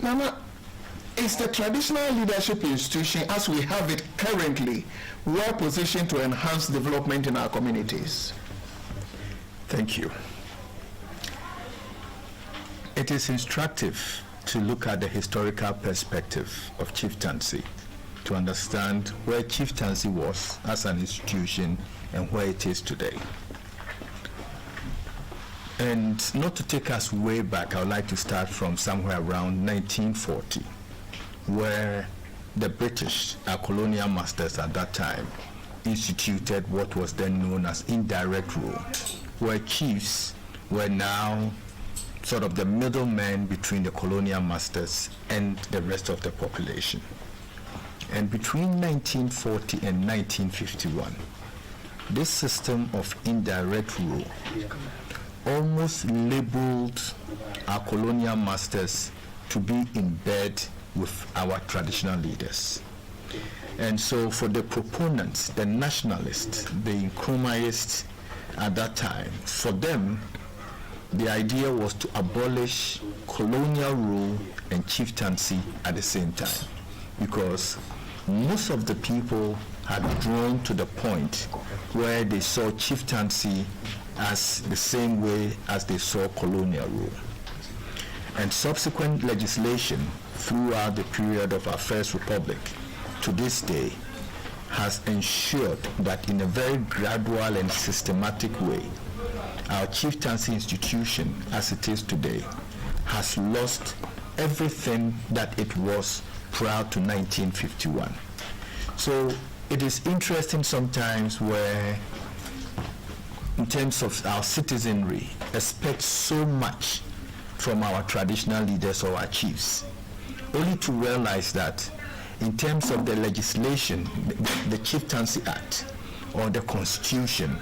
Nana, is the traditional leadership institution as we have it currently well positioned to enhance development in our communities? Thank you. It is instructive to look at the historical perspective of chieftaincy to understand where chieftaincy was as an institution and where it is today. And not to take us way back, I would like to start from somewhere around 1940, where the British, our colonial masters at that time, instituted what was then known as indirect rule, where chiefs were now sort of the middlemen between the colonial masters and the rest of the population. And between 1940 and 1951, this system of indirect rule almost labeled our colonial masters to be in bed with our traditional leaders. And so for the proponents, the nationalists, the Nkrumahists at that time, for them, the idea was to abolish colonial rule and chieftaincy at the same time, because most of the people had grown to the point where they saw chieftaincy as the same way as they saw colonial rule. And subsequent legislation throughout the period of our First Republic to this day has ensured that in a very gradual and systematic way, our chieftaincy institution as it is today has lost everything that it was prior to 1951. So it is interesting sometimes where, in terms of our citizenry, expect so much from our traditional leaders or our chiefs, only to realize that in terms of the legislation, the Chieftaincy Act or the Constitution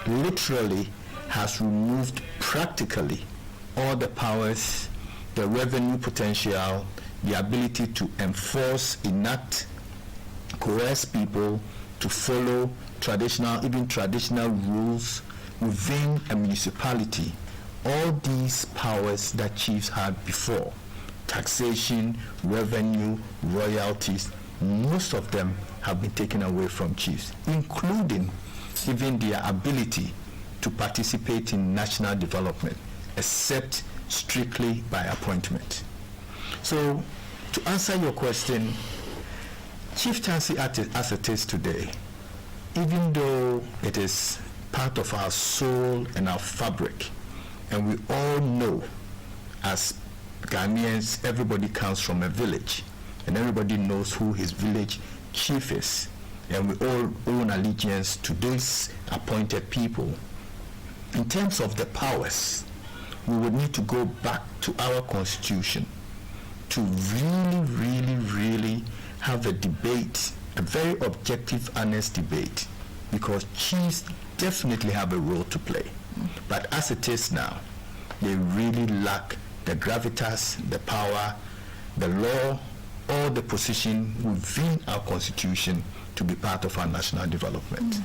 literally has removed practically all the powers, the revenue potential, the ability to enforce, enact, coerce people to follow traditional rules within a municipality. All these powers that chiefs had before, taxation, revenue, royalties, most of them have been taken away from chiefs, including even their ability to participate in national development, except strictly by appointment. So, to answer your question, chieftaincy as it is today, even though it is part of our soul and our fabric, and we all know as Ghanaians, everybody comes from a village, and everybody knows who his village chief is, and we all own allegiance to these appointed people. In terms of the powers, we would need to go back to our constitution to really have a debate, a very objective, honest debate, because chiefs definitely have a role to play. But as it is now, they really lack the gravitas, the power, the law, or the position within our constitution to be part of our national development.